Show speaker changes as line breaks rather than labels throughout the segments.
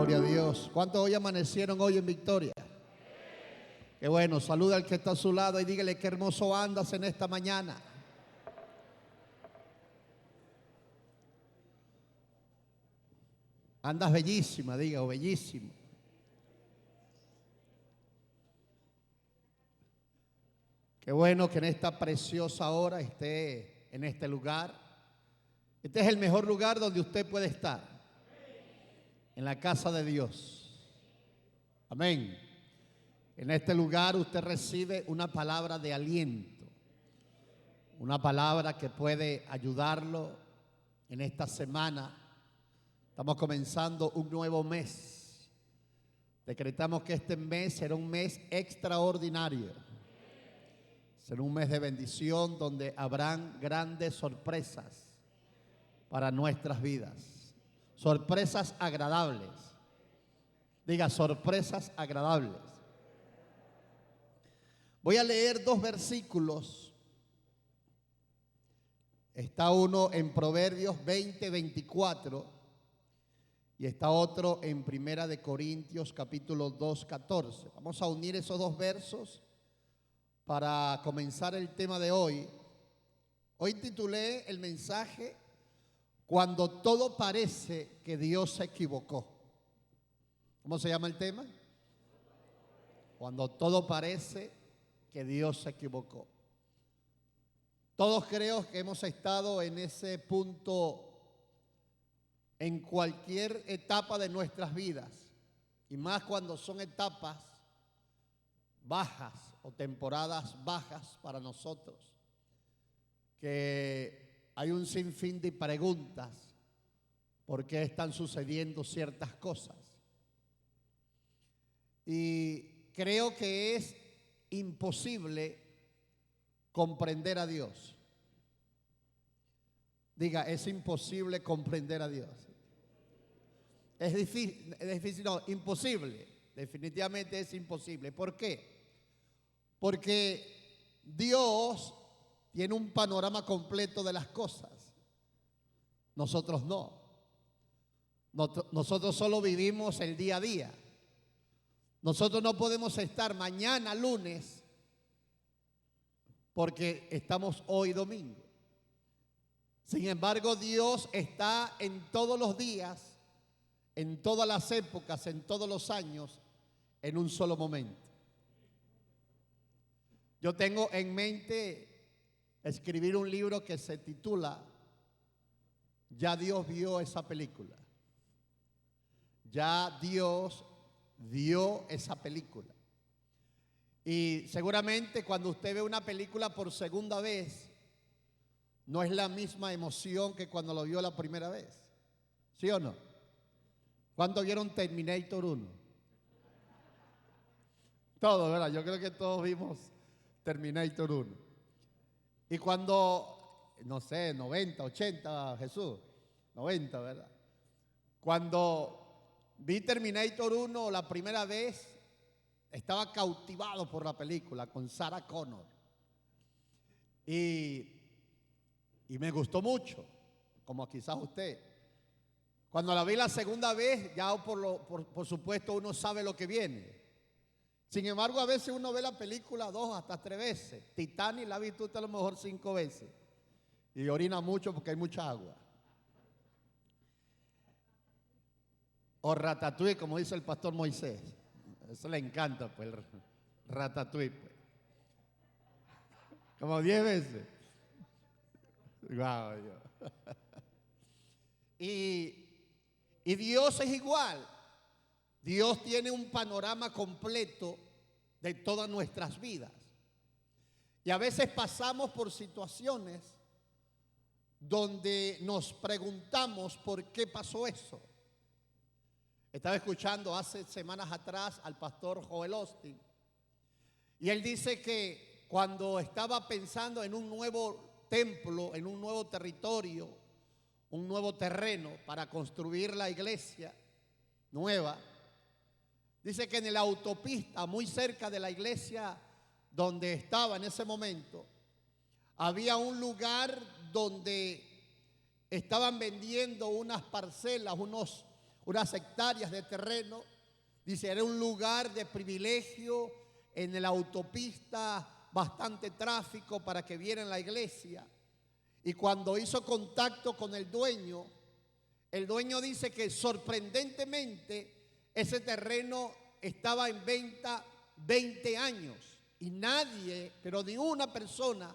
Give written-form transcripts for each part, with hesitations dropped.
Gloria a Dios. ¿Cuántos hoy amanecieron hoy en victoria? Qué bueno, saluda al que está a su lado y dígale qué hermoso andas en esta mañana. Andas bellísima, diga, o bellísimo. Qué bueno que en esta preciosa hora esté en este lugar. Este es el mejor lugar donde usted puede estar, en la casa de Dios. Amén. En este lugar usted recibe una palabra de aliento, una palabra que puede ayudarlo en esta semana. Estamos comenzando un nuevo mes. Decretamos que este mes será un mes extraordinario. Será un mes de bendición donde habrán grandes sorpresas para nuestras vidas. Sorpresas agradables. Diga, sorpresas agradables. Voy a leer dos versículos. Está uno en Proverbios 20:24 y está otro en Primera de Corintios capítulo 2:14. Vamos a unir esos dos versos para comenzar el tema de hoy. Hoy titulé el mensaje Cuando todo parece que Dios se equivocó. ¿Cómo se llama el tema? Cuando todo parece que Dios se equivocó. Todos creo que hemos estado en ese punto en cualquier etapa de nuestras vidas, y más cuando son etapas bajas o temporadas bajas para nosotros, que hay un sinfín de preguntas por qué están sucediendo ciertas cosas. Y creo que es imposible comprender a Dios. Diga, es imposible comprender a Dios. Es difícil, no, imposible. Definitivamente es imposible. ¿Por qué? Porque Dios tiene un panorama completo de las cosas. Nosotros no. Nosotros solo vivimos el día a día. Nosotros no podemos estar mañana lunes porque estamos hoy domingo. Sin embargo, Dios está en todos los días, en todas las épocas, en todos los años, en un solo momento. Yo tengo en mente escribir un libro que se titula Ya Dios vio esa película. Ya Dios vio esa película. Y seguramente cuando usted ve una película por segunda vez, no es la misma emoción que cuando lo vio la primera vez. ¿Sí o no? ¿Cuántos vieron Terminator 1? Todos, ¿verdad? Yo creo que todos vimos Terminator 1. Y cuando, no sé, 90, 80, Jesús, 90, ¿verdad? Cuando vi Terminator 1 la primera vez, estaba cautivado por la película con Sarah Connor. Y me gustó mucho, como quizás usted. Cuando la vi la segunda vez, ya por supuesto uno sabe lo que viene. Sin embargo, a veces uno ve la película 2 hasta 3 veces. Titanic la ha visto usted a lo mejor 5 veces. Y orina mucho porque hay mucha agua. O Ratatouille, como dice el pastor Moisés. Eso le encanta, pues, el Ratatouille. Pues. Como 10 veces. Wow, y Dios es igual. Dios tiene un panorama completo de todas nuestras vidas. Y a veces pasamos por situaciones donde nos preguntamos por qué pasó eso. Estaba escuchando hace semanas atrás al pastor Joel Austin, y él dice que cuando estaba pensando en un nuevo templo, en un nuevo territorio, un nuevo terreno para construir la iglesia nueva, dice que en la autopista, muy cerca de la iglesia donde estaba en ese momento, había un lugar donde estaban vendiendo unas parcelas, unas hectáreas de terreno. Dice, era un lugar de privilegio, en la autopista bastante tráfico para que vieran la iglesia. Y cuando hizo contacto con el dueño dice que sorprendentemente ese terreno estaba en venta 20 años y nadie, pero ni una persona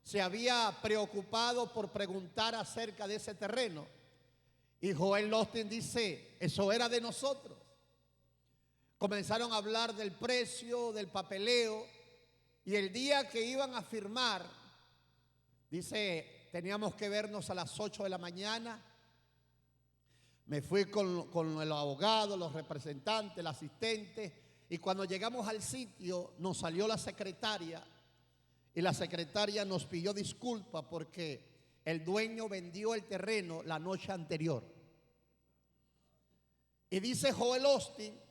se había preocupado por preguntar acerca de ese terreno. Y Joel Osteen dice, eso era de nosotros. Comenzaron a hablar del precio, del papeleo, y el día que iban a firmar, dice, teníamos que vernos a las 8 de la mañana. Me fui con el abogado, los representantes, el asistente, y cuando llegamos al sitio nos salió la secretaria, y la secretaria nos pidió disculpas porque el dueño vendió el terreno la noche anterior. Y dice Joel Osteen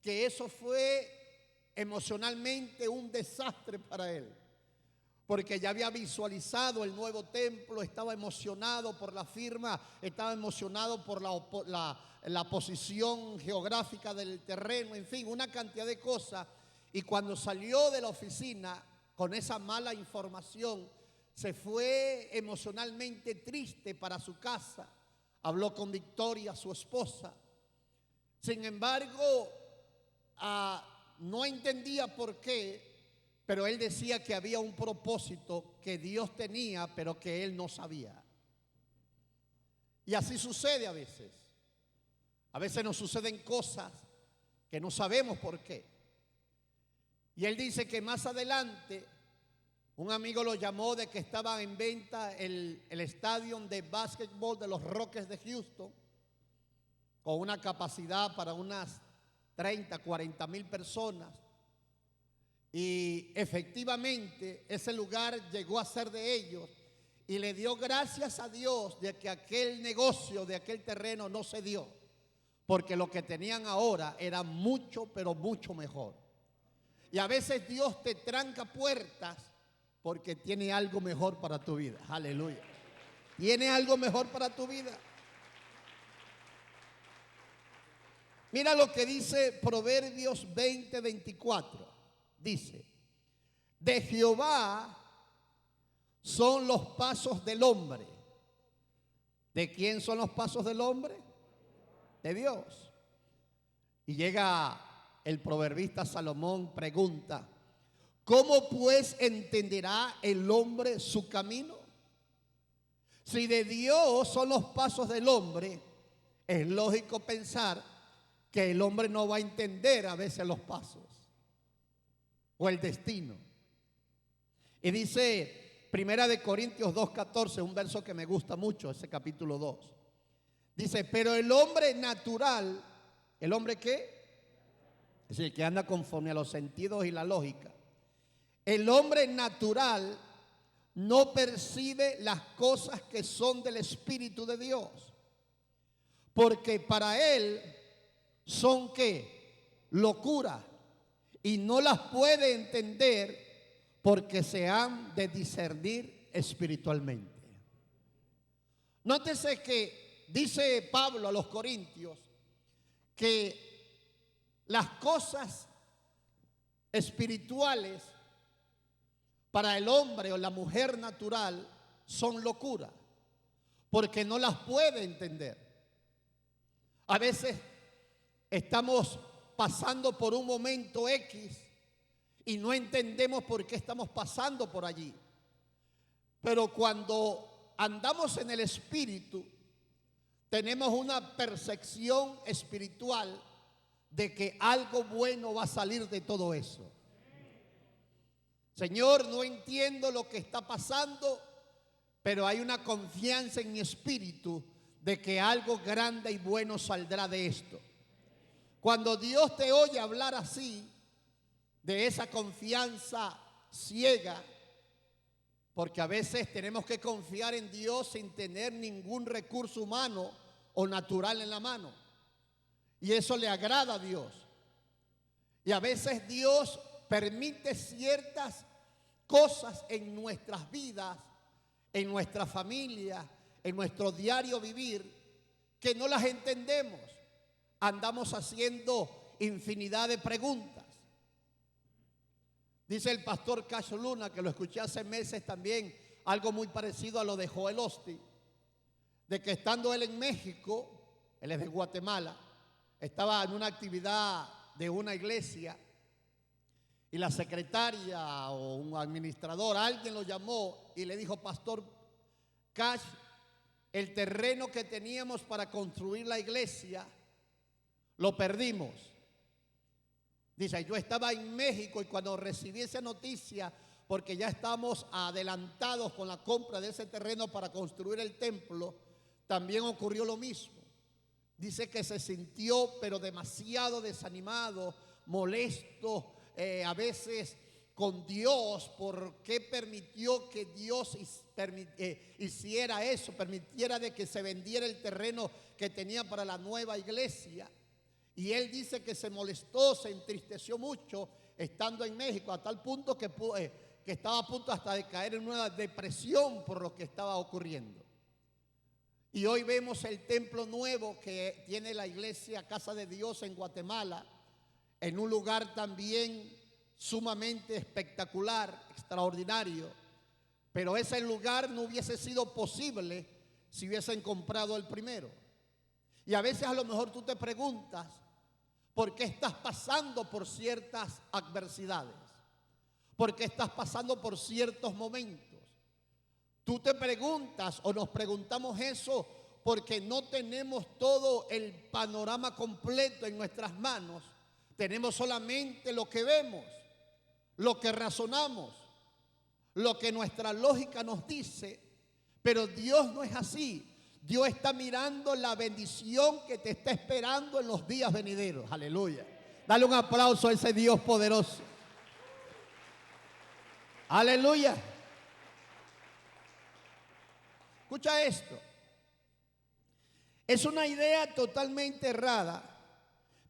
que eso fue emocionalmente un desastre para él, porque ya había visualizado el nuevo templo, estaba emocionado por la firma, estaba emocionado por la posición geográfica del terreno, en fin, una cantidad de cosas. Y cuando salió de la oficina con esa mala información, se fue emocionalmente triste para su casa. Habló con Victoria, su esposa. Sin embargo, no entendía por qué, pero él decía que había un propósito que Dios tenía, pero que él no sabía. Y así sucede a veces. A veces nos suceden cosas que no sabemos por qué. Y él dice que más adelante un amigo lo llamó de que estaba en venta el estadio de básquetbol de los Rockets de Houston, con una capacidad para unas 30, 40 mil personas. Y efectivamente ese lugar llegó a ser de ellos, y le dio gracias a Dios de que aquel negocio de aquel terreno no se dio, porque lo que tenían ahora era mucho, pero mucho mejor. Y a veces Dios te tranca puertas porque tiene algo mejor para tu vida. Aleluya. Tiene algo mejor para tu vida. Mira lo que dice Proverbios 20:24. Dice, de Jehová son los pasos del hombre. ¿De quién son los pasos del hombre? De Dios. Y llega el proverbista Salomón, pregunta, ¿cómo pues entenderá el hombre su camino? Si de Dios son los pasos del hombre, es lógico pensar que el hombre no va a entender a veces los pasos o el destino. Y dice Primera de Corintios 2:14, un verso que me gusta mucho, ese capítulo 2. Dice, pero el hombre natural, ¿el hombre qué? Es decir, que anda conforme a los sentidos y la lógica. El hombre natural no percibe las cosas que son del Espíritu de Dios, porque para él son ¿qué? Locura, y no las puede entender porque se han de discernir espiritualmente. Nótese que dice Pablo a los Corintios que las cosas espirituales para el hombre o la mujer natural son locura, porque no las puede entender. A veces estamos pasando por un momento X y no entendemos por qué estamos pasando por allí. Pero cuando andamos en el Espíritu, tenemos una percepción espiritual de que algo bueno va a salir de todo eso. Señor, no entiendo lo que está pasando, pero hay una confianza en mi espíritu de que algo grande y bueno saldrá de esto. Cuando Dios te oye hablar así, de esa confianza ciega, porque a veces tenemos que confiar en Dios sin tener ningún recurso humano o natural en la mano, y eso le agrada a Dios. Y a veces Dios permite ciertas cosas en nuestras vidas, en nuestra familia, en nuestro diario vivir, que no las entendemos. andamos haciendo infinidad de preguntas. Dice el pastor Cacho Luna, que lo escuché hace meses también, algo muy parecido a lo de Joel Osteen, de que estando él en México, él es de Guatemala, estaba en una actividad de una iglesia y la secretaria o un administrador, alguien lo llamó y le dijo: Pastor Cash, el terreno que teníamos para construir la iglesia lo perdimos. Dice, yo estaba en México y cuando recibí esa noticia, porque ya estamos adelantados con la compra de ese terreno para construir el templo, también ocurrió lo mismo. Dice que se sintió pero demasiado desanimado, molesto, a veces con Dios, porque permitió que Dios hiciera eso, permitiera de que se vendiera el terreno que tenía para la nueva iglesia. Y él dice que se molestó, se entristeció mucho estando en México, a tal punto que estaba a punto hasta de caer en una depresión por lo que estaba ocurriendo. Y hoy vemos el templo nuevo que tiene la iglesia Casa de Dios en Guatemala, en un lugar también sumamente espectacular, extraordinario. Pero ese lugar no hubiese sido posible si hubiesen comprado el primero. Y a veces a lo mejor tú te preguntas, ¿por qué estás pasando por ciertas adversidades? ¿Por qué estás pasando por ciertos momentos? Tú te preguntas o nos preguntamos eso porque no tenemos todo el panorama completo en nuestras manos. Tenemos solamente lo que vemos, lo que razonamos, lo que nuestra lógica nos dice, pero Dios no es así. Dios está mirando la bendición que te está esperando en los días venideros. Aleluya. Dale un aplauso a ese Dios poderoso. Aleluya. Escucha esto. Es una idea totalmente errada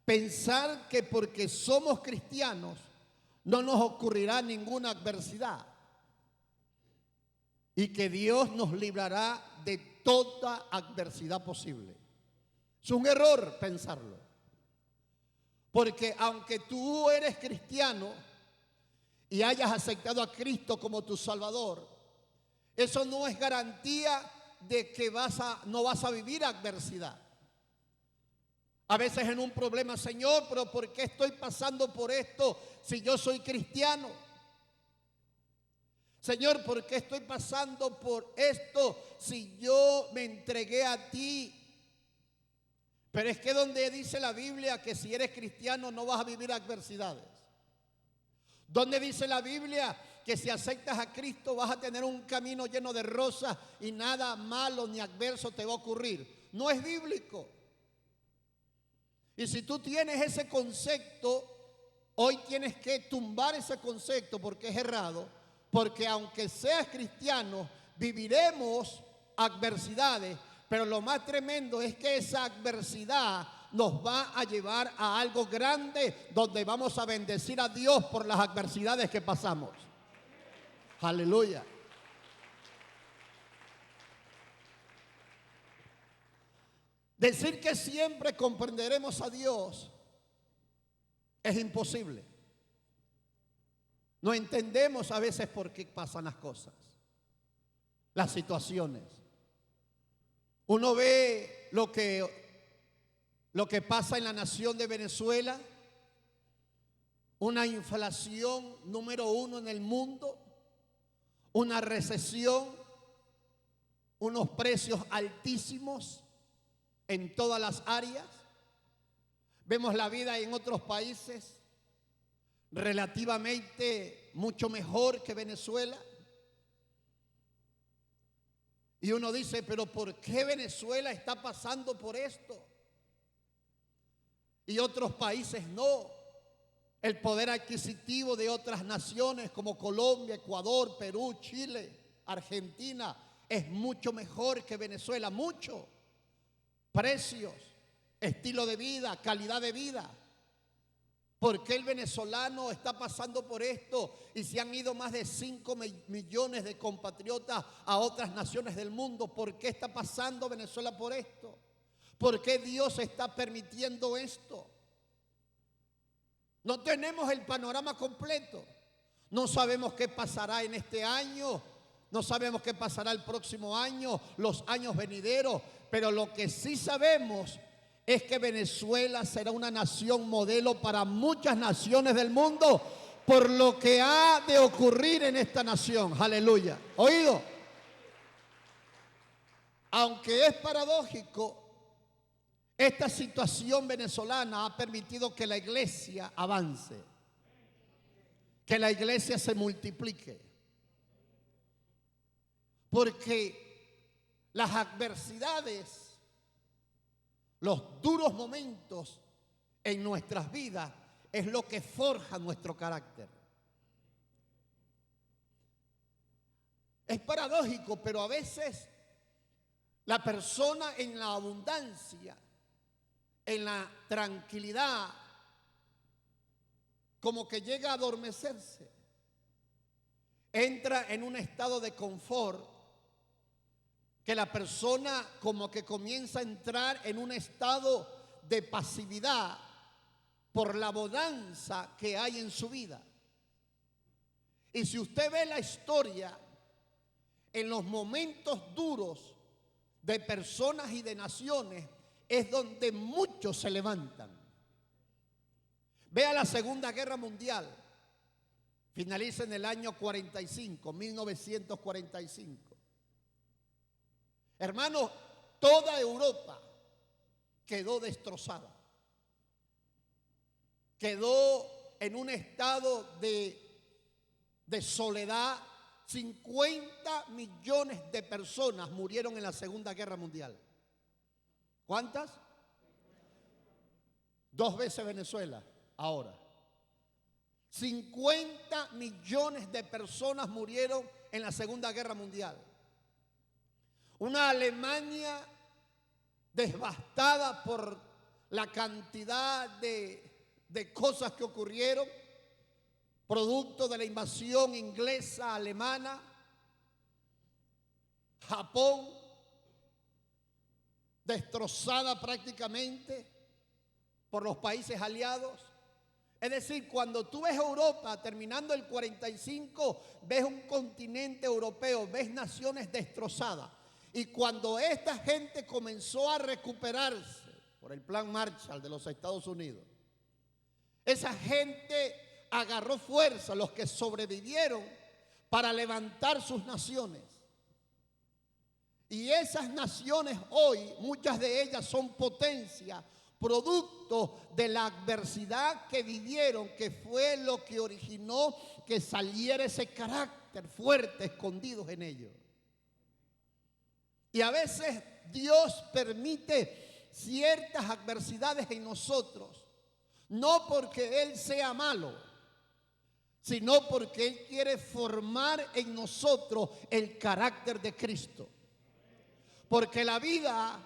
pensar que porque somos cristianos no nos ocurrirá ninguna adversidad y que Dios nos librará de toda adversidad posible. Es un error pensarlo. Porque aunque tú eres cristiano y hayas aceptado a Cristo como tu Salvador, eso no es garantía de que no vas a vivir adversidad. A veces en un problema, Señor, pero ¿por qué estoy pasando por esto si yo soy cristiano? Señor, ¿por qué estoy pasando por esto si yo me entregué a ti? Pero es que donde dice la Biblia que si eres cristiano no vas a vivir adversidades. Donde dice la Biblia que si aceptas a Cristo vas a tener un camino lleno de rosas y nada malo ni adverso te va a ocurrir. No es bíblico. Y si tú tienes ese concepto, hoy tienes que tumbar ese concepto porque es errado. Porque aunque seas cristiano, viviremos adversidades, pero lo más tremendo es que esa adversidad nos va a llevar a algo grande donde vamos a bendecir a Dios por las adversidades que pasamos. Aleluya. Decir que siempre comprenderemos a Dios es imposible. No entendemos a veces por qué pasan las cosas, las situaciones. Uno ve lo que pasa en la nación de Venezuela, una inflación número 1 en el mundo, una recesión, unos precios altísimos en todas las áreas. Vemos la vida en otros países relativamente mucho mejor que Venezuela. Y uno dice, pero ¿por qué Venezuela está pasando por esto? Y otros países no. El poder adquisitivo de otras naciones como Colombia, Ecuador, Perú, Chile, Argentina es mucho mejor que Venezuela, mucho. Precios, estilo de vida, calidad de vida. ¿Por qué el venezolano está pasando por esto y se han ido más de 5 millones de compatriotas a otras naciones del mundo? ¿Por qué está pasando Venezuela por esto? ¿Por qué Dios está permitiendo esto? No tenemos el panorama completo. No sabemos qué pasará en este año. No sabemos qué pasará el próximo año, los años venideros. Pero lo que sí sabemos es que Venezuela será una nación modelo para muchas naciones del mundo por lo que ha de ocurrir en esta nación. Aleluya. ¿Oído? Aunque es paradójico, esta situación venezolana ha permitido que la iglesia avance, que la iglesia se multiplique. Porque las adversidades, los duros momentos en nuestras vidas es lo que forja nuestro carácter. Es paradójico, pero a veces la persona en la abundancia, en la tranquilidad, como que llega a adormecerse, entra en un estado de confort, que la persona como que comienza a entrar en un estado de pasividad por la bonanza que hay en su vida. Y si usted ve la historia, en los momentos duros de personas y de naciones, es donde muchos se levantan. Vea la Segunda Guerra Mundial. Finaliza en el año 45, 1945. Hermanos, toda Europa quedó destrozada. Quedó en un estado de soledad. 50 millones de personas murieron en la Segunda Guerra Mundial. ¿Cuántas? 2 veces Venezuela, ahora. 50 millones de personas murieron en la Segunda Guerra Mundial. Una Alemania devastada por la cantidad de cosas que ocurrieron, producto de la invasión inglesa, alemana. Japón, destrozada prácticamente por los países aliados. Es decir, cuando tú ves Europa terminando el 45, ves un continente europeo, ves naciones destrozadas. Y cuando esta gente comenzó a recuperarse por el plan Marshall de los Estados Unidos, esa gente agarró fuerza, los que sobrevivieron, para levantar sus naciones. Y esas naciones hoy, muchas de ellas son potencia, producto de la adversidad que vivieron, que fue lo que originó que saliera ese carácter fuerte escondido en ellos. Y a veces Dios permite ciertas adversidades en nosotros, no porque Él sea malo, sino porque Él quiere formar en nosotros el carácter de Cristo. Porque la vida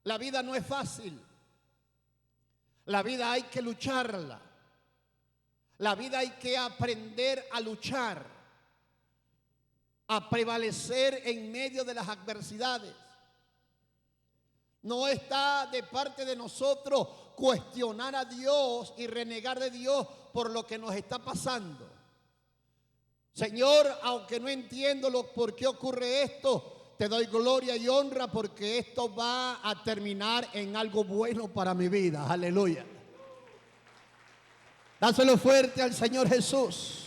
no es fácil. La vida hay que lucharla. La vida hay que aprender a luchar, a prevalecer en medio de las adversidades. No está de parte de nosotros cuestionar a Dios y renegar de Dios por lo que nos está pasando. Señor, aunque no entiendo por qué ocurre esto, te doy gloria y honra porque esto va a terminar en algo bueno para mi vida. Aleluya. Dáselo fuerte al Señor Jesús.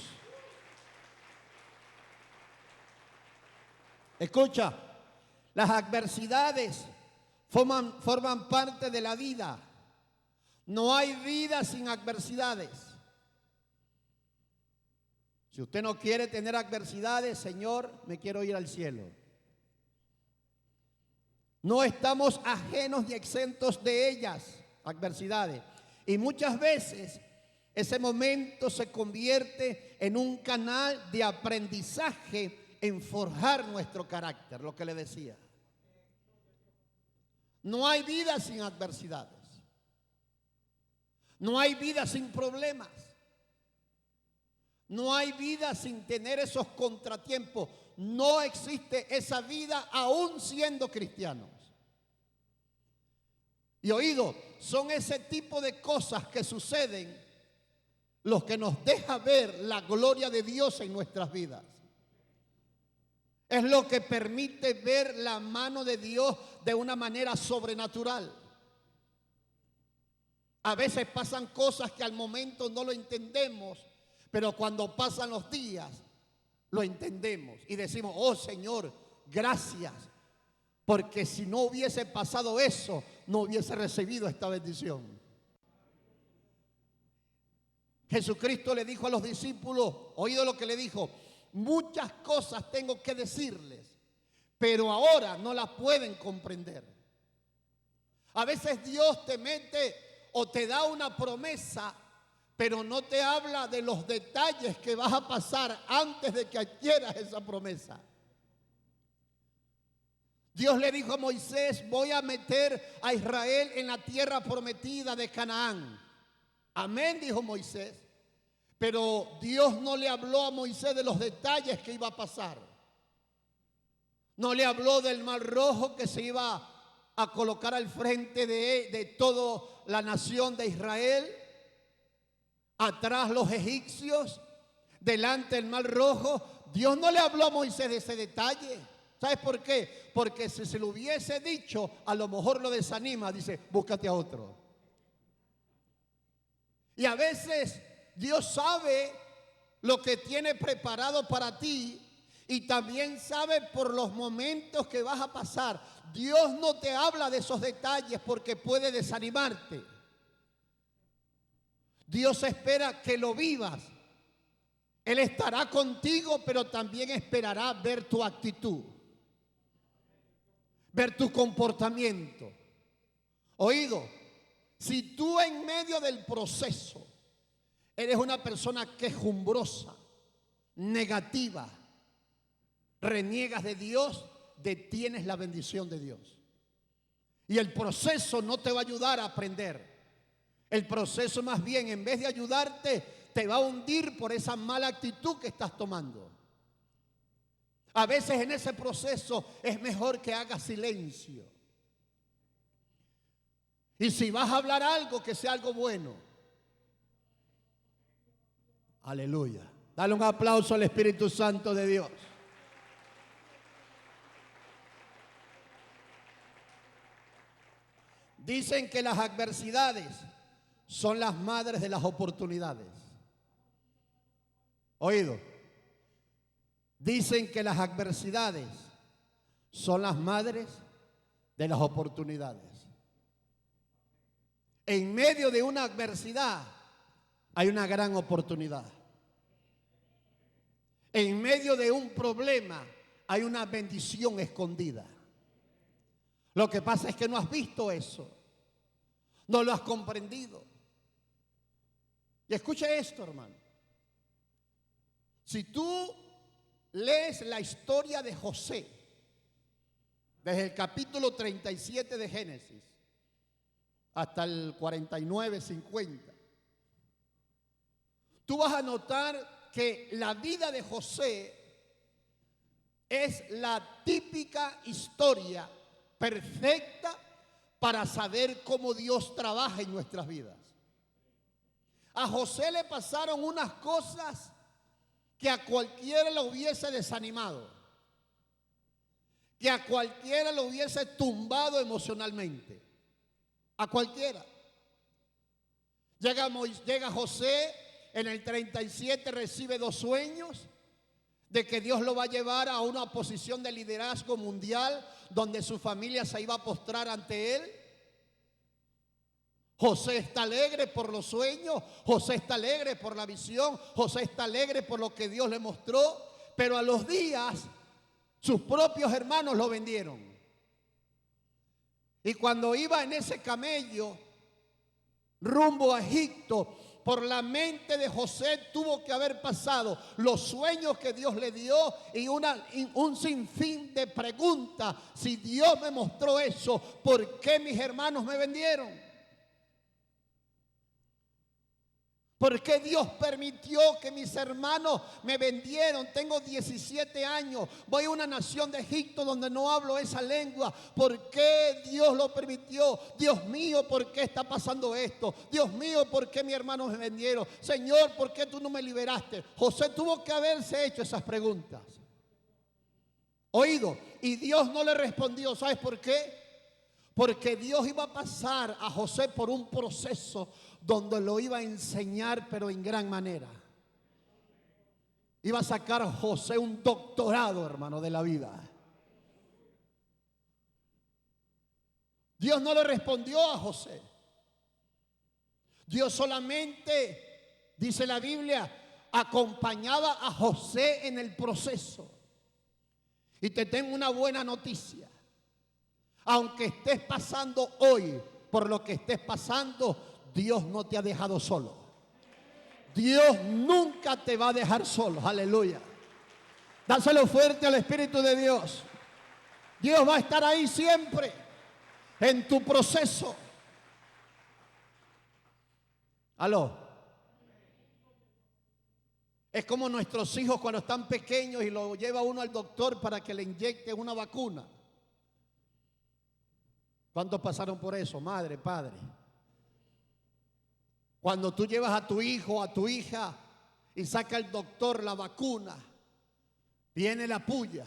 Escucha, las adversidades forman parte de la vida. No hay vida sin adversidades. Si usted no quiere tener adversidades, Señor, me quiero ir al cielo. No estamos ajenos ni exentos de ellas, adversidades. Y muchas veces ese momento se convierte en un canal de aprendizaje en forjar nuestro carácter, lo que le decía. No hay vida sin adversidades. No hay vida sin problemas. No hay vida sin tener esos contratiempos. No existe esa vida aún siendo cristianos. Y oído, son ese tipo de cosas que suceden los que nos deja ver la gloria de Dios en nuestras vidas. Es lo que permite ver la mano de Dios de una manera sobrenatural. A veces pasan cosas que al momento no lo entendemos, pero cuando pasan los días lo entendemos y decimos: oh Señor, gracias, porque si no hubiese pasado eso, no hubiese recibido esta bendición. Jesucristo le dijo a los discípulos, oído lo que le dijo: muchas cosas tengo que decirles, pero ahora no las pueden comprender. A veces Dios te mete o te da una promesa, pero no te habla de los detalles que vas a pasar antes de que adquieras esa promesa. Dios le dijo a Moisés: voy a meter a Israel en la tierra prometida de Canaán. Amén, dijo Moisés. Pero Dios no le habló a Moisés de los detalles que iba a pasar. No le habló del mar rojo que se iba a colocar al frente de toda la nación de Israel. Atrás los egipcios, delante el mar rojo. Dios no le habló a Moisés de ese detalle. ¿Sabes por qué? Porque si se lo hubiese dicho, a lo mejor lo desanima. Dice: búscate a otro. Y a veces Dios sabe lo que tiene preparado para ti y también sabe por los momentos que vas a pasar. Dios no te habla de esos detalles porque puede desanimarte. Dios espera que lo vivas. Él estará contigo, pero también esperará ver tu actitud, ver tu comportamiento. Oído, si tú en medio del proceso eres una persona quejumbrosa, negativa, reniegas de Dios, detienes la bendición de Dios. Y el proceso no te va a ayudar a aprender. El proceso más bien, en vez de ayudarte, te va a hundir por esa mala actitud que estás tomando. A veces en ese proceso es mejor que hagas silencio. Y si vas a hablar algo, que sea algo bueno. Aleluya. Dale un aplauso al Espíritu Santo de Dios. Dicen que las adversidades son las madres de las oportunidades. Oído. Dicen que las adversidades son las madres de las oportunidades. En medio de una adversidad hay una gran oportunidad. En medio de un problema hay una bendición escondida. Lo que pasa es que no has visto eso. No lo has comprendido. Y escucha esto, hermano. Si tú lees la historia de José, desde el capítulo 37 de Génesis hasta el 49, 50, tú vas a notar que la vida de José es la típica historia perfecta para saber cómo Dios trabaja en nuestras vidas. A José le pasaron unas cosas que a cualquiera lo hubiese desanimado, que a cualquiera lo hubiese tumbado emocionalmente, a cualquiera. Llega José en el 37, recibe 2 sueños de que Dios lo va a llevar a una posición de liderazgo mundial donde su familia se iba a postrar ante él. José está alegre por los sueños, José está alegre por la visión, José está alegre por lo que Dios le mostró, pero a los días sus propios hermanos lo vendieron. Y cuando iba en ese camello rumbo a Egipto, por la mente de José tuvo que haber pasado los sueños que Dios le dio y un sinfín de preguntas. Si Dios me mostró eso, ¿por qué mis hermanos me vendieron? ¿Por qué Dios permitió que mis hermanos me vendieron? Tengo 17 años, voy a una nación de Egipto donde no hablo esa lengua. ¿Por qué Dios lo permitió? Dios mío, ¿por qué está pasando esto? Dios mío, ¿por qué mis hermanos me vendieron? Señor, ¿por qué tú no me liberaste? José tuvo que haberse hecho esas preguntas. Oído, y Dios no le respondió. ¿Sabes por qué? Porque Dios iba a pasar a José por un proceso donde lo iba a enseñar, pero en gran manera. Iba a sacar a José un doctorado, hermano, de la vida. Dios no le respondió a José. Dios solamente, dice la Biblia, acompañaba a José en el proceso. Y te tengo una buena noticia. Aunque estés pasando hoy por lo que estés pasando, Dios no te ha dejado solo. Dios nunca te va a dejar solo. Aleluya. Dáselo fuerte al Espíritu de Dios. Dios va a estar ahí siempre en tu proceso. Aló. Es como nuestros hijos cuando están pequeños y lo lleva uno al doctor para que le inyecte una vacuna. ¿Cuántos pasaron por eso, madre, padre? Cuando tú llevas a tu hijo, a tu hija y saca el doctor la vacuna, viene la puya,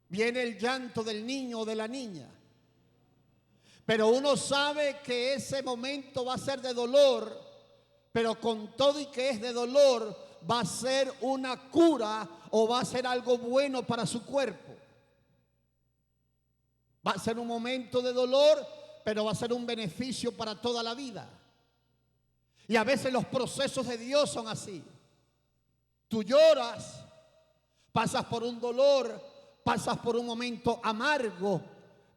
viene el llanto del niño o de la niña. Pero uno sabe que ese momento va a ser de dolor, pero con todo y que es de dolor, va a ser una cura o va a ser algo bueno para su cuerpo. Va a ser un momento de dolor, pero va a ser un beneficio para toda la vida. Y a veces los procesos de Dios son así. Tú lloras, pasas por un dolor, pasas por un momento amargo,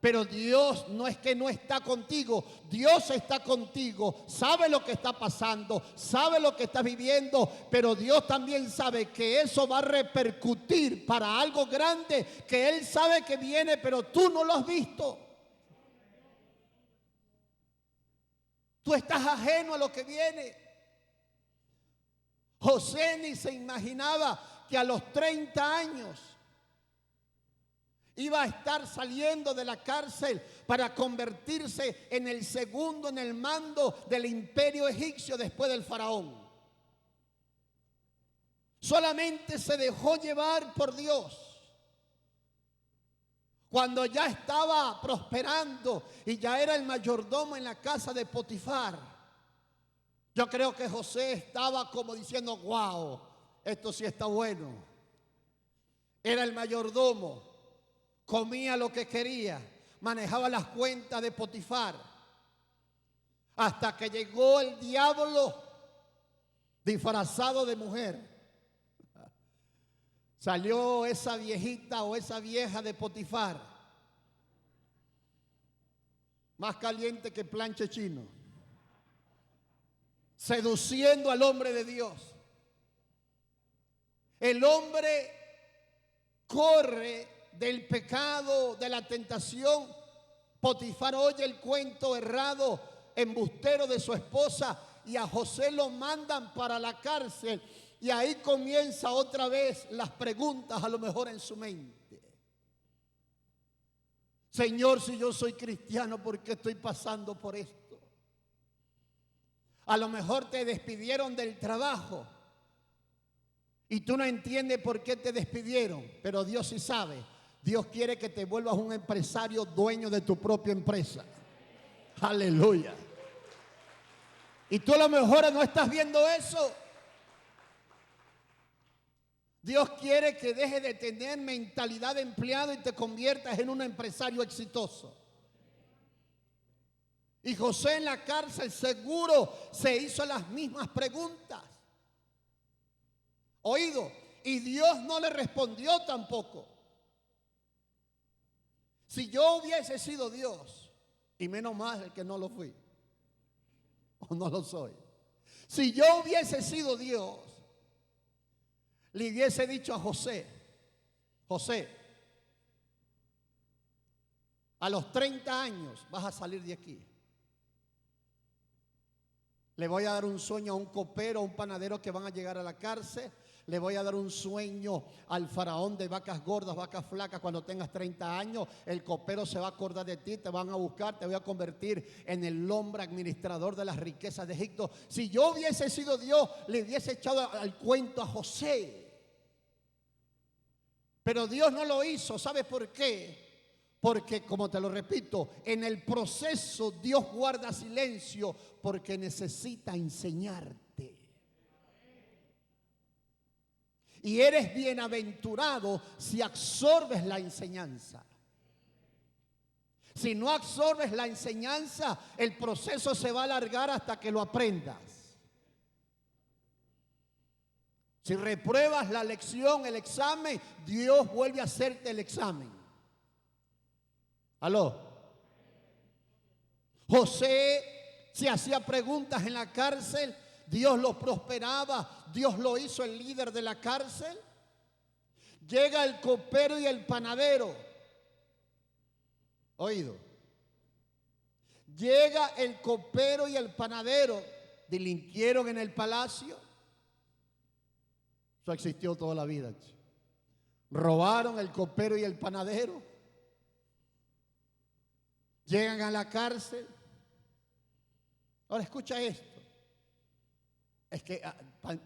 pero Dios no es que no está contigo. Dios está contigo, sabe lo que está pasando, sabe lo que estás viviendo, pero Dios también sabe que eso va a repercutir para algo grande que Él sabe que viene, pero tú no lo has visto. Tú estás ajeno a lo que viene. José ni se imaginaba que a los 30 años iba a estar saliendo de la cárcel para convertirse en el segundo en el mando del imperio egipcio después del faraón. Solamente se dejó llevar por Dios. Cuando ya estaba prosperando y ya era el mayordomo en la casa de Potifar, yo creo que José estaba como diciendo: wow, esto sí está bueno. Era el mayordomo. Comía lo que quería, manejaba las cuentas de Potifar, hasta que llegó el diablo disfrazado de mujer. Salió esa viejita o esa vieja de Potifar, más caliente que planche chino, seduciendo al hombre de Dios. El hombre corre del pecado, de la tentación. Potifar oye el cuento errado, embustero de su esposa, y a José lo mandan para la cárcel. Y ahí comienza otra vez las preguntas, a lo mejor en su mente. Señor, si yo soy cristiano, ¿por qué estoy pasando por esto? A lo mejor te despidieron del trabajo y tú no entiendes por qué te despidieron, pero Dios sí sabe. Dios quiere que te vuelvas un empresario dueño de tu propia empresa. Aleluya. Y tú a lo mejor no estás viendo eso. Dios quiere que dejes de tener mentalidad de empleado y te conviertas en un empresario exitoso. Y José en la cárcel seguro se hizo las mismas preguntas. Oído, y Dios no le respondió tampoco. Si yo hubiese sido Dios, y menos mal que no lo fui, o no lo soy. Si yo hubiese sido Dios, le hubiese dicho a José: José, a los 30 años vas a salir de aquí. Le voy a dar un sueño a un copero, a un panadero que van a llegar a la cárcel. Le voy a dar un sueño al faraón de vacas gordas, vacas flacas. Cuando tengas 30 años, el copero se va a acordar de ti, te van a buscar, te voy a convertir en el hombre administrador de las riquezas de Egipto. Si yo hubiese sido Dios, le hubiese echado al cuento a José. Pero Dios no lo hizo. ¿Sabes por qué? Porque, como te lo repito, en el proceso Dios guarda silencio porque necesita enseñarte. Y eres bienaventurado si absorbes la enseñanza. Si no absorbes la enseñanza, el proceso se va a alargar hasta que lo aprendas. Si repruebas la lección, el examen, Dios vuelve a hacerte el examen. ¿Aló? José se hacía preguntas en la cárcel. Dios lo prosperaba, Dios lo hizo el líder de la cárcel. Llega el copero y el panadero. Oído. Llega el copero y el panadero. Delinquieron en el palacio. Eso existió toda la vida. Robaron el copero y el panadero. Llegan a la cárcel. Ahora escucha esto. Es que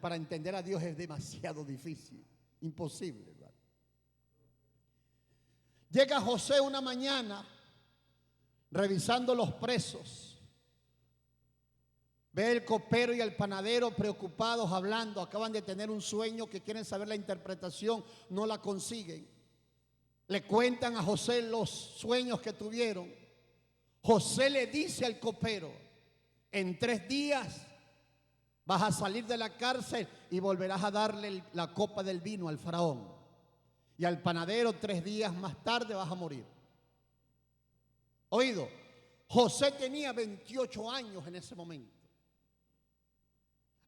para entender a Dios es demasiado difícil, imposible, ¿verdad? Llega José una mañana revisando los presos. Ve el copero y el panadero preocupados hablando. Acaban de tener un sueño que quieren saber la interpretación, no la consiguen. Le cuentan a José los sueños que tuvieron. José le dice al copero: en 3 días vas a salir de la cárcel y volverás a darle la copa del vino al faraón. Y al panadero 3 días más tarde vas a morir. Oído, José tenía 28 años en ese momento.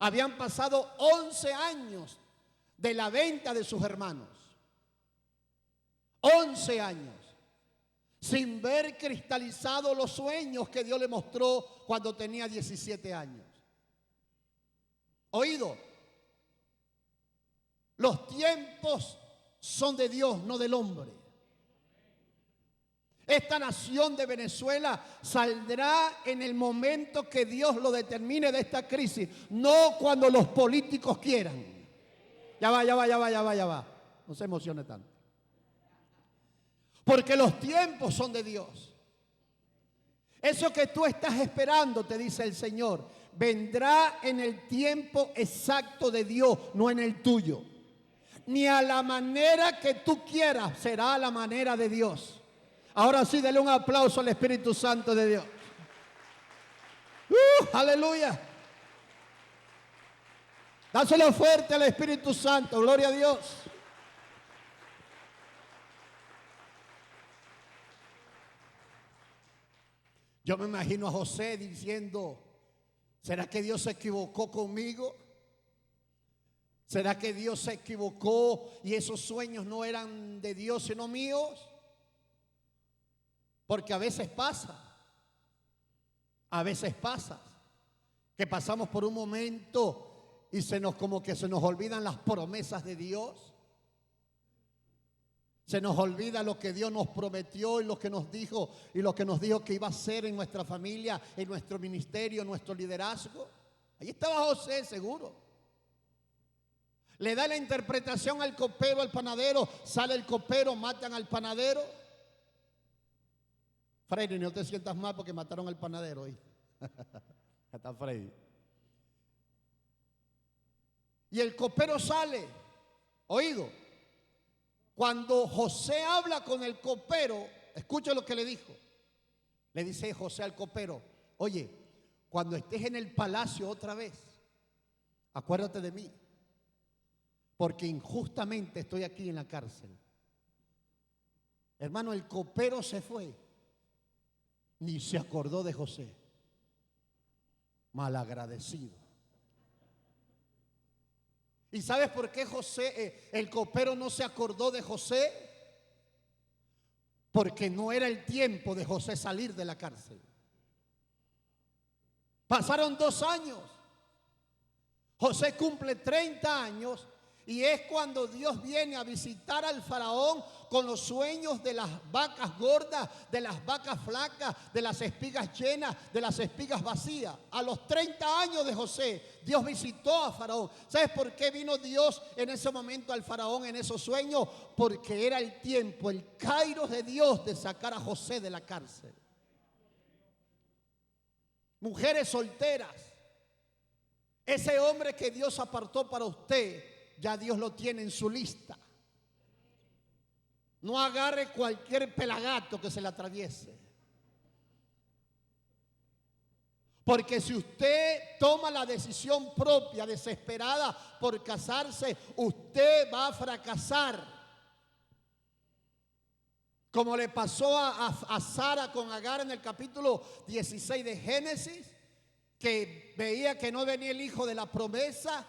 Habían pasado 11 años de la venta de sus hermanos. 11 años. Sin ver cristalizados los sueños que Dios le mostró cuando tenía 17 años. Oído, los tiempos son de Dios, no del hombre. Esta nación de Venezuela saldrá en el momento que Dios lo determine de esta crisis, no cuando los políticos quieran. Ya va. No se emocione tanto. Porque los tiempos son de Dios. Eso que tú estás esperando, te dice el Señor, vendrá en el tiempo exacto de Dios, no en el tuyo. Ni a la manera que tú quieras, será a la manera de Dios. Ahora sí, dale un aplauso al Espíritu Santo de Dios. Aleluya. Dáselo fuerte al Espíritu Santo, gloria a Dios. Yo me imagino a José diciendo: ¿será que Dios se equivocó conmigo? ¿Será que Dios se equivocó y esos sueños no eran de Dios sino míos? Porque a veces pasa que pasamos por un momento y como que se nos olvidan las promesas de Dios. Se nos olvida lo que Dios nos prometió y lo que nos dijo que iba a hacer en nuestra familia, en nuestro ministerio, en nuestro liderazgo. Ahí estaba José, seguro. Le da la interpretación al copero, al panadero. Sale el copero, matan al panadero. Freddy, no te sientas mal porque mataron al panadero hoy. Está Freddy. Y el copero sale. Oído. Cuando José habla con el copero, escucha lo que le dijo. Le dice José al copero: oye, cuando estés en el palacio otra vez, acuérdate de mí, porque injustamente estoy aquí en la cárcel. Hermano, el copero se fue, ni se acordó de José. Malagradecido. ¿Y sabes por qué el copero no se acordó de José? Porque no era el tiempo de José salir de la cárcel. Pasaron 2 años. José cumple 30 años y es cuando Dios viene a visitar al faraón con los sueños de las vacas gordas, de las vacas flacas, de las espigas llenas, de las espigas vacías. A los 30 años de José, Dios visitó a faraón. ¿Sabes por qué vino Dios en ese momento al faraón en esos sueños? Porque era el tiempo, el kairos de Dios de sacar a José de la cárcel. Mujeres solteras, ese hombre que Dios apartó para usted, ya Dios lo tiene en su lista. No agarre cualquier pelagato que se le atraviese. Porque si usted toma la decisión propia, desesperada por casarse, usted va a fracasar. Como le pasó a Sara con Agar en el capítulo 16 de Génesis, que veía que no venía el hijo de la promesa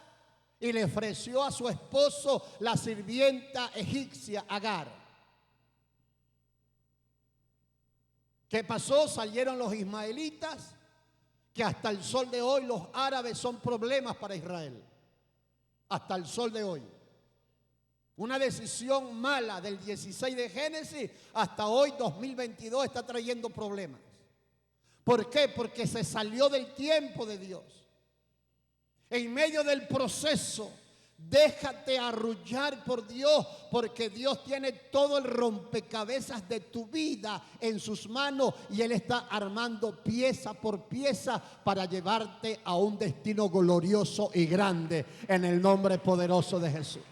y le ofreció a su esposo la sirvienta egipcia Agar. ¿Qué pasó? Salieron los ismaelitas, que hasta el sol de hoy los árabes son problemas para Israel. Hasta el sol de hoy. Una decisión mala del 16 de Génesis hasta hoy 2022 está trayendo problemas. ¿Por qué? Porque se salió del tiempo de Dios. En medio del proceso, déjate arrullar por Dios, porque Dios tiene todo el rompecabezas de tu vida en sus manos y Él está armando pieza por pieza para llevarte a un destino glorioso y grande en el nombre poderoso de Jesús.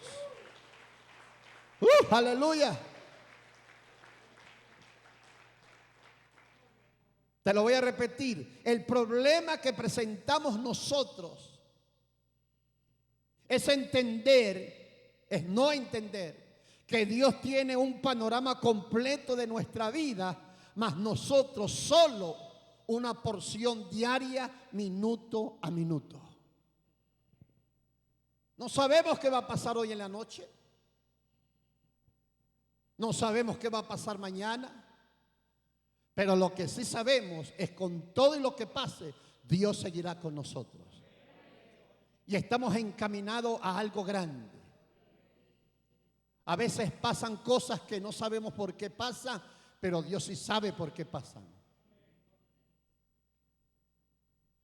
Aleluya. Te lo voy a repetir. El problema que presentamos nosotros es no entender que Dios tiene un panorama completo de nuestra vida, mas nosotros solo una porción diaria, minuto a minuto. No sabemos qué va a pasar hoy en la noche. No sabemos qué va a pasar mañana. Pero lo que sí sabemos es con todo y lo que pase, Dios seguirá con nosotros. Y estamos encaminados a algo grande. A veces pasan cosas que no sabemos por qué pasan, pero Dios sí sabe por qué pasan.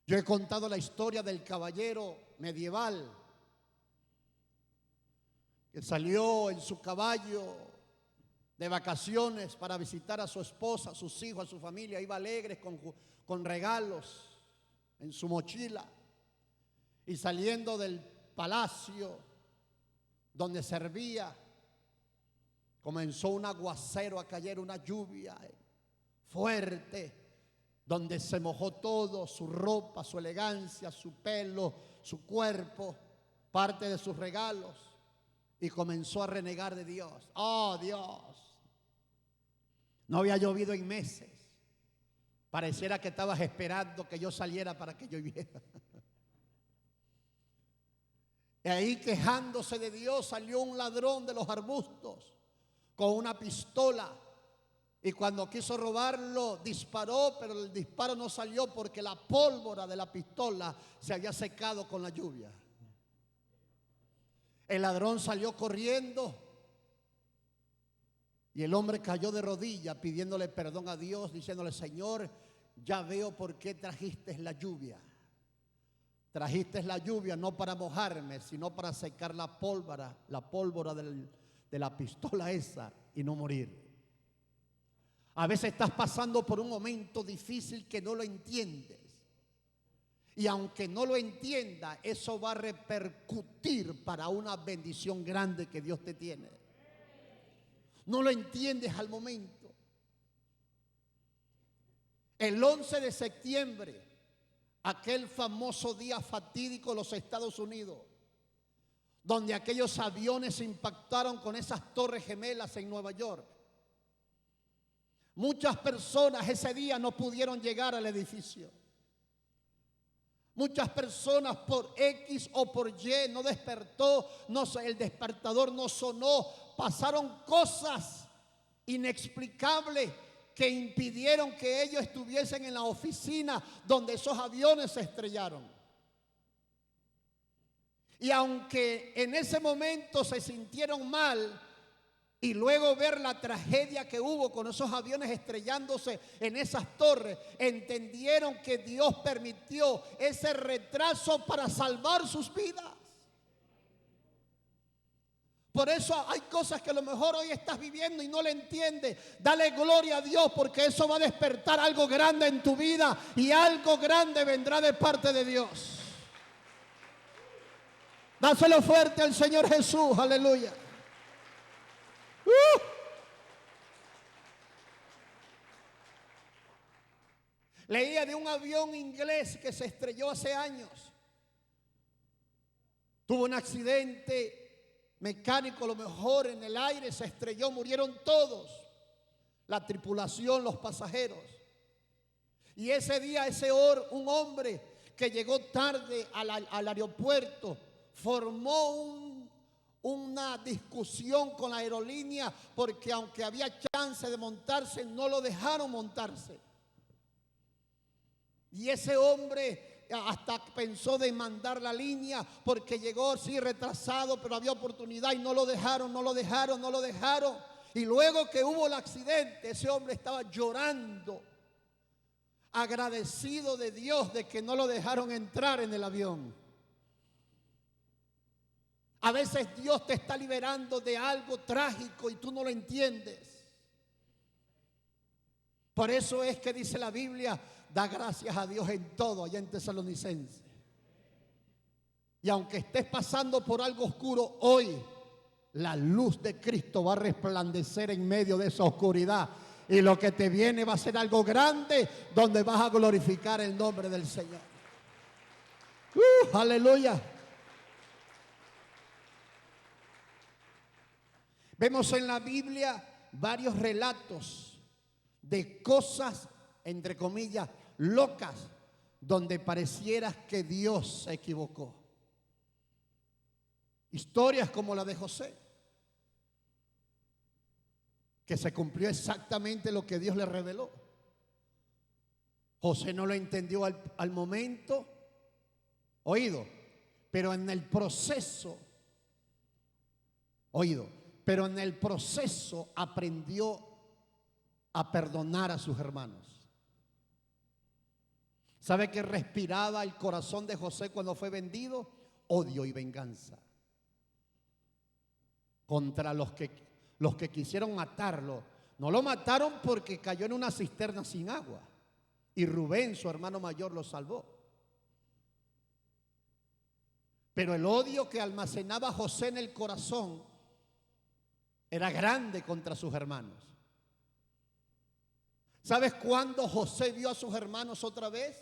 Yo he contado la historia del caballero medieval que salió en su caballo de vacaciones para visitar a su esposa, a sus hijos, a su familia. Iba alegres con regalos en su mochila. Y saliendo del palacio donde servía, comenzó un aguacero a caer, una lluvia fuerte, donde se mojó todo, su ropa, su elegancia, su pelo, su cuerpo, parte de sus regalos. Y comenzó a renegar de Dios. Oh, Dios. No había llovido en meses. Pareciera que estabas esperando que yo saliera para que lloviera. Y ahí, quejándose de Dios, salió un ladrón de los arbustos con una pistola. Y cuando quiso robarlo, disparó, pero el disparo no salió porque la pólvora de la pistola se había secado con la lluvia. El ladrón salió corriendo y el hombre cayó de rodillas pidiéndole perdón a Dios, diciéndole: Señor, ya veo por qué trajiste la lluvia. Trajiste la lluvia no para mojarme, sino para secar la pólvora de la pistola esa y no morir. A veces estás pasando por un momento difícil que no lo entiendes. Y aunque no lo entienda, eso va a repercutir para una bendición grande que Dios te tiene. No lo entiendes al momento. El 11 de septiembre, aquel famoso día fatídico en los Estados Unidos, donde aquellos aviones impactaron con esas torres gemelas en Nueva York. Muchas personas ese día no pudieron llegar al edificio. Muchas personas por X o por Y no despertó, el despertador no sonó. Pasaron cosas inexplicables que impidieron que ellos estuviesen en la oficina donde esos aviones se estrellaron. Y aunque en ese momento se sintieron mal, y luego ver la tragedia que hubo con esos aviones estrellándose en esas torres, entendieron que Dios permitió ese retraso para salvar sus vidas. Por eso hay cosas que a lo mejor hoy estás viviendo y no le entiendes. Dale gloria a Dios, porque eso va a despertar algo grande en tu vida y algo grande vendrá de parte de Dios. Dáselo fuerte al Señor Jesús, aleluya. Leía de un avión inglés que se estrelló hace años. Tuvo un accidente mecánico, a lo mejor en el aire se estrelló, murieron todos, la tripulación, los pasajeros. Y ese día un hombre que llegó tarde al aeropuerto formó una discusión con la aerolínea, porque aunque había chance de montarse, no lo dejaron montarse. Y ese hombre hasta pensó demandar la línea porque llegó sí retrasado, pero había oportunidad y no lo dejaron. Y luego que hubo el accidente, ese hombre estaba llorando, agradecido de Dios de que no lo dejaron entrar en el avión. A veces Dios te está liberando de algo trágico y tú no lo entiendes. Por eso es que dice la Biblia: da gracias a Dios en todo, allá en Tesalonicenses. Y aunque estés pasando por algo oscuro, hoy la luz de Cristo va a resplandecer en medio de esa oscuridad. Y lo que te viene va a ser algo grande, donde vas a glorificar el nombre del Señor. Aleluya. Vemos en la Biblia varios relatos de cosas, entre comillas, locas, donde pareciera que Dios se equivocó. Historias como la de José, que se cumplió exactamente lo que Dios le reveló. José no lo entendió al momento, oído, pero en el proceso, aprendió a perdonar a sus hermanos. ¿Sabe qué respiraba el corazón de José cuando fue vendido? Odio y venganza contra los que quisieron matarlo. No lo mataron porque cayó en una cisterna sin agua y Rubén, su hermano mayor, lo salvó. Pero el odio que almacenaba José en el corazón era grande contra sus hermanos. ¿Sabes cuándo José vio a sus hermanos otra vez?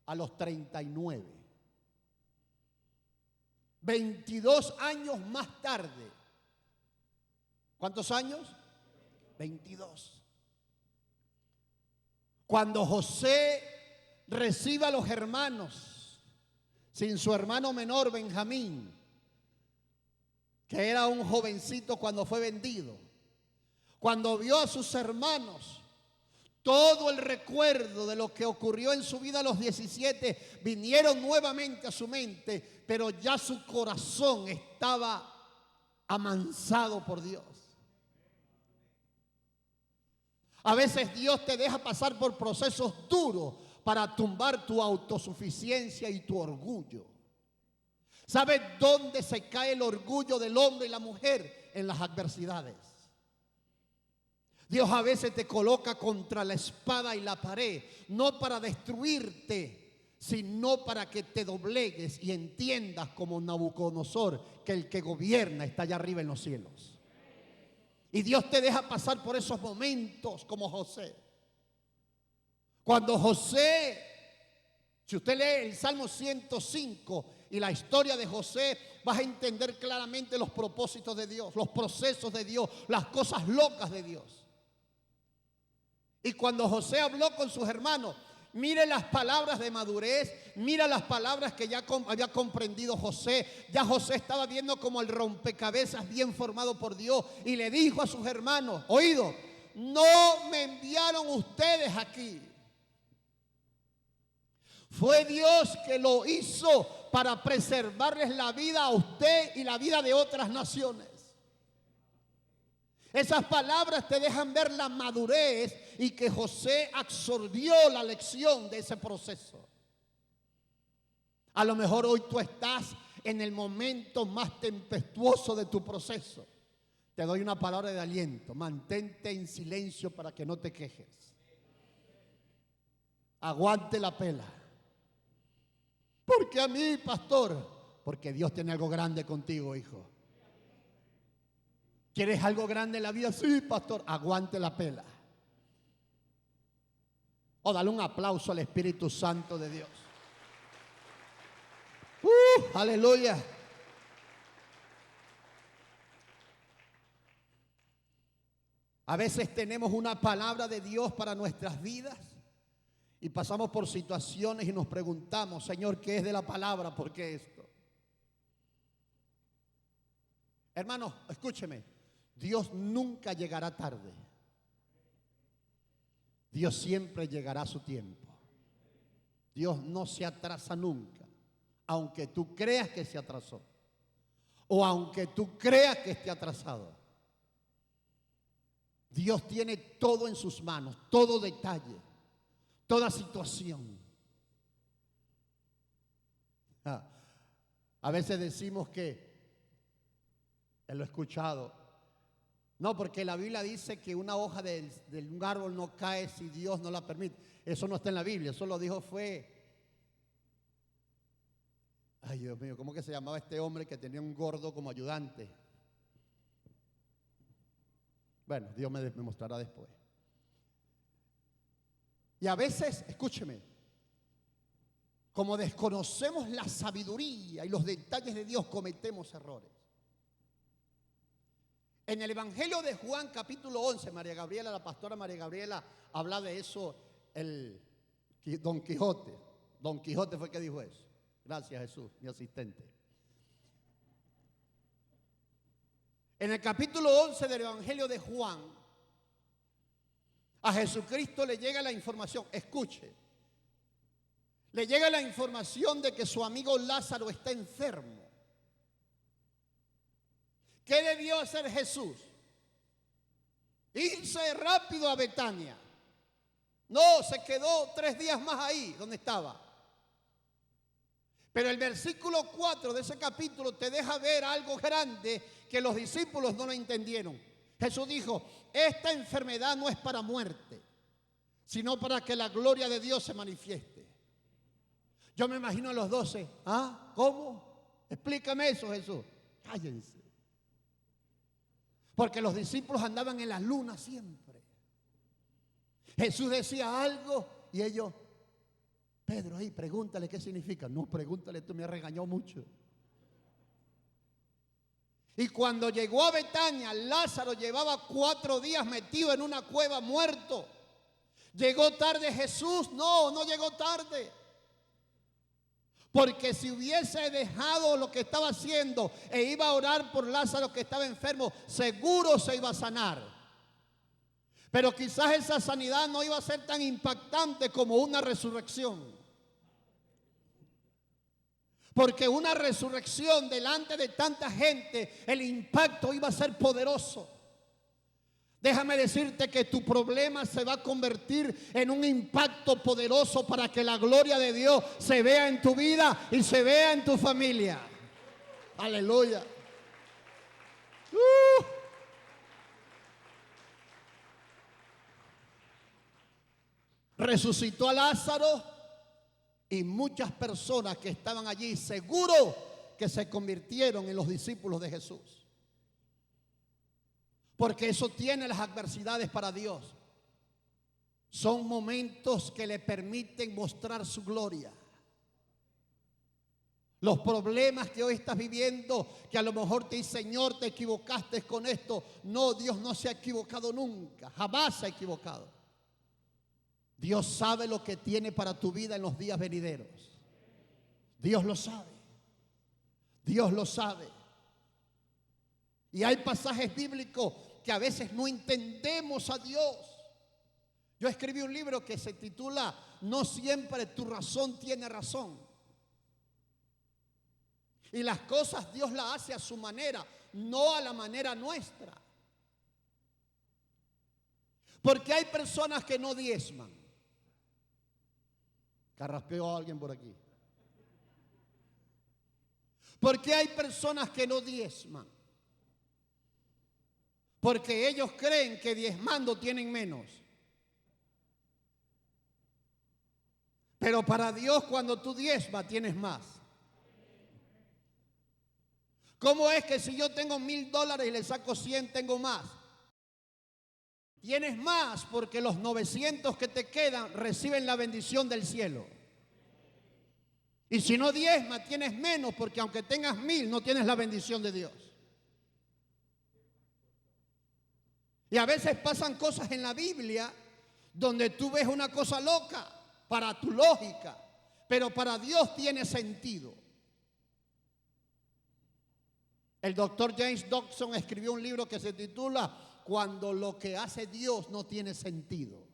A los 39. 22 años más tarde. ¿Cuántos años? 22. Cuando José recibe a los hermanos, sin su hermano menor Benjamín, que era un jovencito cuando fue vendido, cuando vio a sus hermanos, todo el recuerdo de lo que ocurrió en su vida a los 17 vinieron nuevamente a su mente, pero ya su corazón estaba amansado por Dios. A veces Dios te deja pasar por procesos duros para tumbar tu autosuficiencia y tu orgullo. ¿Sabes dónde se cae el orgullo del hombre y la mujer? En las adversidades. Dios a veces te coloca contra la espada y la pared, no para destruirte, sino para que te doblegues y entiendas como Nabucodonosor que el que gobierna está allá arriba en los cielos. Y Dios te deja pasar por esos momentos como José. Cuando José, si usted lee el Salmo 105 y la historia de José, vas a entender claramente los propósitos de Dios, los procesos de Dios, las cosas locas de Dios. Y cuando José habló con sus hermanos, mire las palabras de madurez, mira las palabras que ya había comprendido José. Ya José estaba viendo como el rompecabezas bien formado por Dios y le dijo a sus hermanos, oído, no me enviaron ustedes aquí. Fue Dios que lo hizo para preservarles la vida a usted y la vida de otras naciones. Esas palabras te dejan ver la madurez y que José absorbió la lección de ese proceso. A lo mejor hoy tú estás en el momento más tempestuoso de tu proceso. Te doy una palabra de aliento. Mantente en silencio para que no te quejes. Aguante la pela. ¿Por qué a mí, pastor? Porque Dios tiene algo grande contigo, hijo. ¿Quieres algo grande en la vida? Sí, pastor. Aguante la pela. O dale un aplauso al Espíritu Santo de Dios. Aleluya. A veces tenemos una palabra de Dios para nuestras vidas y pasamos por situaciones y nos preguntamos, Señor, ¿qué es de la palabra? ¿Por qué esto? Hermano, escúcheme. Dios nunca llegará tarde. Dios siempre llegará a su tiempo. Dios no se atrasa nunca. Aunque tú creas que se atrasó. O aunque tú creas que esté atrasado. Dios tiene todo en sus manos. Todo detalle. Toda situación. A veces decimos que, lo he escuchado, no, porque la Biblia dice que una hoja de un árbol no cae si Dios no la permite. Eso no está en la Biblia, eso lo dijo ay, Dios mío, ¿cómo que se llamaba este hombre que tenía un gordo como ayudante? Bueno, Dios me mostrará después. Y a veces, escúcheme, como desconocemos la sabiduría y los detalles de Dios, cometemos errores. En el Evangelio de Juan, capítulo 11, María Gabriela, la pastora María Gabriela, habla de eso, Don Quijote. Don Quijote fue el que dijo eso. Gracias, Jesús, mi asistente. En el capítulo 11 del Evangelio de Juan, a Jesucristo le llega la información, escuche, le llega la información de que su amigo Lázaro está enfermo. ¿Qué debió hacer Jesús? Irse rápido a Betania. No, se quedó 3 días más ahí donde estaba. Pero el versículo 4 de ese capítulo te deja ver algo grande que los discípulos no lo entendieron. Jesús dijo, esta enfermedad no es para muerte, sino para que la gloria de Dios se manifieste. Yo me imagino a los 12. ¿Ah? ¿Cómo? Explícame eso, Jesús. Cállense. Porque los discípulos andaban en las lunas siempre. Jesús decía algo y ellos, Pedro, ahí, pregúntale qué significa. No, pregúntale, tú me regañó mucho. Y cuando llegó a Betania, Lázaro llevaba 4 días metido en una cueva muerto. ¿Llegó tarde Jesús? No, no llegó tarde. Porque si hubiese dejado lo que estaba haciendo e iba a orar por Lázaro que estaba enfermo, seguro se iba a sanar. Pero quizás esa sanidad no iba a ser tan impactante como una resurrección. Porque una resurrección delante de tanta gente, el impacto iba a ser poderoso. Déjame decirte que tu problema se va a convertir en un impacto poderoso para que la gloria de Dios se vea en tu vida y se vea en tu familia. Aleluya. Resucitó a Lázaro y muchas personas que estaban allí seguro que se convirtieron en los discípulos de Jesús. Porque eso tiene las adversidades para Dios. Son momentos que le permiten mostrar su gloria. Los problemas que hoy estás viviendo, que a lo mejor te dice, Señor, te equivocaste con esto. No, Dios no se ha equivocado nunca, jamás se ha equivocado. Dios sabe lo que tiene para tu vida en los días venideros. Dios lo sabe. Dios lo sabe. Y hay pasajes bíblicos que a veces no entendemos a Dios. Yo escribí un libro que se titula No siempre tu razón tiene razón. Y las cosas Dios las hace a su manera, no a la manera nuestra. Porque hay personas que no diezman. Carraspeo a alguien por aquí. Porque hay personas que no diezman. Porque ellos creen que diezmando tienen menos. Pero para Dios, cuando tú diezmas, tienes más. ¿Cómo es que si yo tengo $1,000 y le saco 100, tengo más? Tienes más porque los 900 que te quedan reciben la bendición del cielo. Y si no diezmas, tienes menos porque aunque tengas 1,000, no tienes la bendición de Dios. Y a veces pasan cosas en la Biblia donde tú ves una cosa loca para tu lógica, pero para Dios tiene sentido. El doctor James Dobson escribió un libro que se titula Cuando lo que hace Dios no tiene sentido.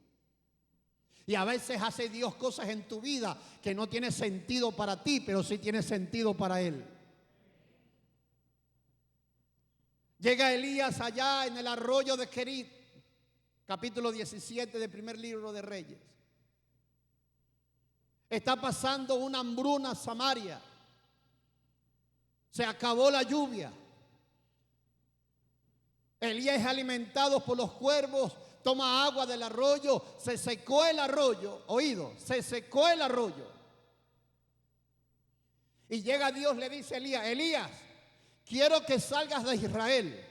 Y a veces hace Dios cosas en tu vida que no tiene sentido para ti, pero sí tiene sentido para Él. Llega Elías allá en el arroyo de Querit, capítulo 17 del primer libro de Reyes. Está pasando una hambruna Samaria. Se acabó la lluvia. Elías es alimentado por los cuervos, toma agua del arroyo, se secó el arroyo, oído, se secó el arroyo. Y llega Dios, le dice a Elías, Elías, quiero que salgas de Israel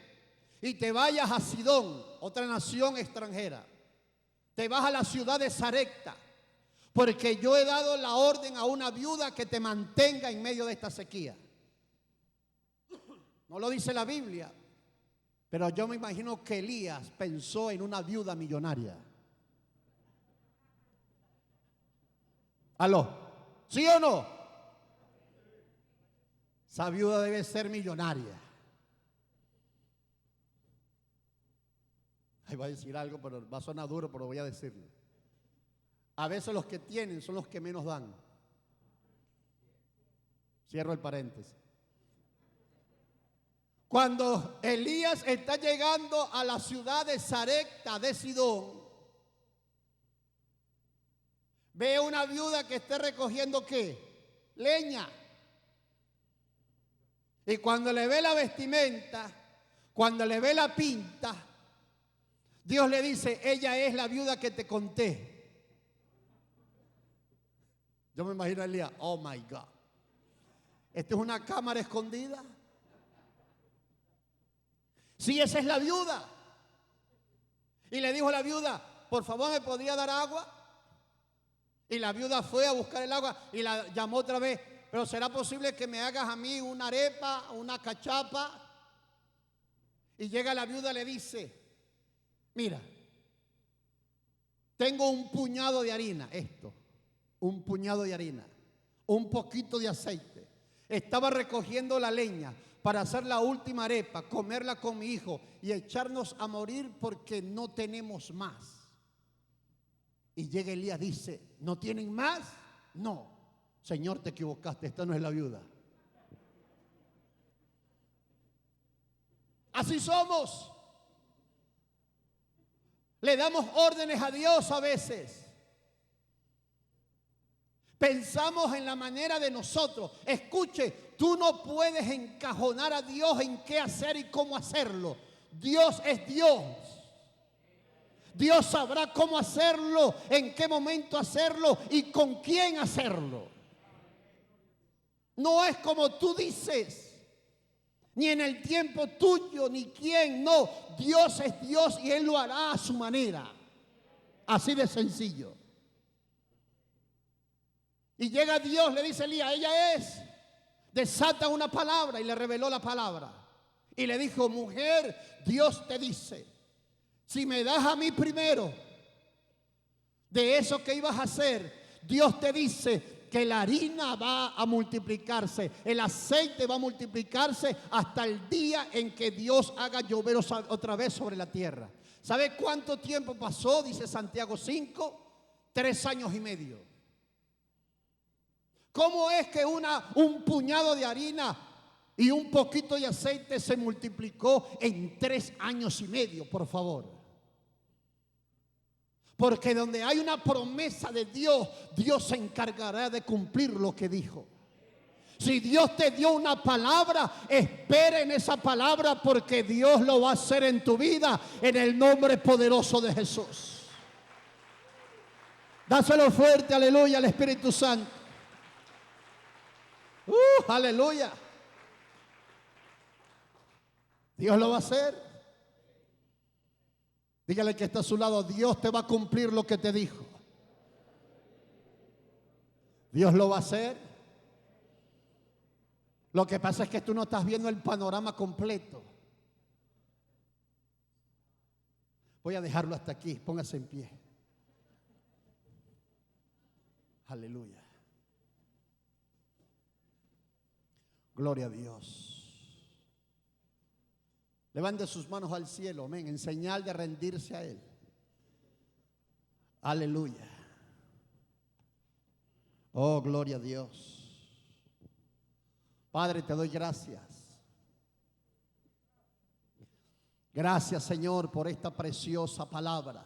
y te vayas a Sidón, otra nación extranjera. Te vas a la ciudad de Sarepta, porque yo he dado la orden a una viuda que te mantenga en medio de esta sequía. No lo dice la Biblia, pero yo me imagino que Elías pensó en una viuda millonaria. ¿Aló? ¿Sí o no? Esa viuda debe ser millonaria. Ahí va a decir algo, pero va a sonar duro, pero voy a decirlo. A veces los que tienen son los que menos dan. Cierro el paréntesis. Cuando Elías está llegando a la ciudad de Sarepta de Sidón, ve una viuda que está recogiendo ¿qué? Leña. Y cuando le ve la vestimenta, cuando le ve la pinta, Dios le dice, ella es la viuda que te conté. Yo me imagino a Elías, oh my God. ¿Esto es una cámara escondida? Sí, esa es la viuda. Y le dijo a la viuda, por favor, ¿me podría dar agua? Y la viuda fue a buscar el agua y la llamó otra vez. Pero ¿será posible que me hagas a mí una arepa, una cachapa? Y llega la viuda y le dice, mira, tengo un puñado de harina, un puñado de harina, un poquito de aceite. Estaba recogiendo la leña para hacer la última arepa, comerla con mi hijo y echarnos a morir porque no tenemos más. Y llega Elías y dice, ¿no tienen más? No, Señor, te equivocaste, esta no es la viuda. Así somos. Le damos órdenes a Dios a veces. Pensamos en la manera de nosotros. Escuche, tú no puedes encajonar a Dios en qué hacer y cómo hacerlo. Dios es Dios. Dios sabrá cómo hacerlo, en qué momento hacerlo y con quién hacerlo. No es como tú dices, ni en el tiempo tuyo, ni quién, no. Dios es Dios y Él lo hará a su manera. Así de sencillo. Y llega Dios, le dice a Elías, ella es. Desata una palabra y le reveló la palabra. Y le dijo, mujer, Dios te dice, si me das a mí primero de eso que ibas a hacer, Dios te dice que la harina va a multiplicarse, el aceite va a multiplicarse hasta el día en que Dios haga llover otra vez sobre la tierra. ¿Sabe cuánto tiempo pasó? Dice Santiago 5, 3 años y medio. ¿Cómo es que un puñado de harina y un poquito de aceite se multiplicó en 3 años y medio, por favor. Porque donde hay una promesa de Dios, Dios se encargará de cumplir lo que dijo. Si Dios te dio una palabra, espera en esa palabra, porque Dios lo va a hacer en tu vida, en el nombre poderoso de Jesús. Dáselo fuerte, aleluya, al Espíritu Santo. Aleluya. Dios lo va a hacer. Dígale que está a su lado: Dios te va a cumplir lo que te dijo. Dios lo va a hacer. Lo que pasa es que tú no estás viendo el panorama completo. Voy a dejarlo hasta aquí. Póngase en pie. Aleluya. Gloria a Dios. Levante sus manos al cielo, amén, en señal de rendirse a Él. Aleluya. Oh, gloria a Dios. Padre, te doy gracias. Gracias, Señor, por esta preciosa palabra.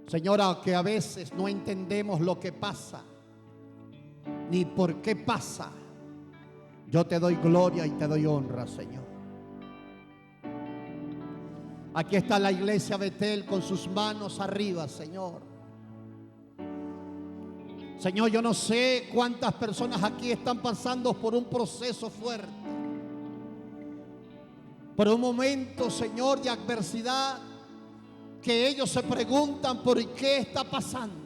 Señora, que a veces no entendemos lo que pasa, ni por qué pasa. Yo te doy gloria y te doy honra, Señor. Aquí está la iglesia Betel con sus manos arriba, Señor. Señor, yo no sé cuántas personas aquí están pasando por un proceso fuerte, por un momento, Señor, de adversidad, que ellos se preguntan por qué está pasando.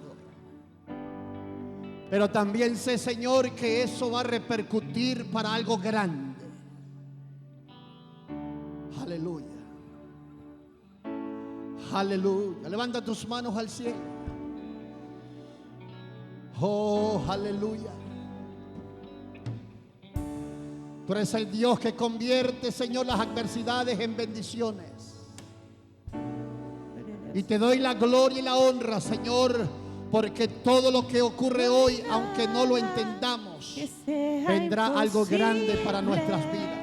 Pero también sé, Señor, que eso va a repercutir para algo grande. Aleluya. Aleluya. Levanta tus manos al cielo. Oh, aleluya. Tú eres el Dios que convierte, Señor, las adversidades en bendiciones. Y te doy la gloria y la honra, Señor, porque todo lo que ocurre hoy, aunque no lo entendamos, vendrá algo grande para nuestras vidas.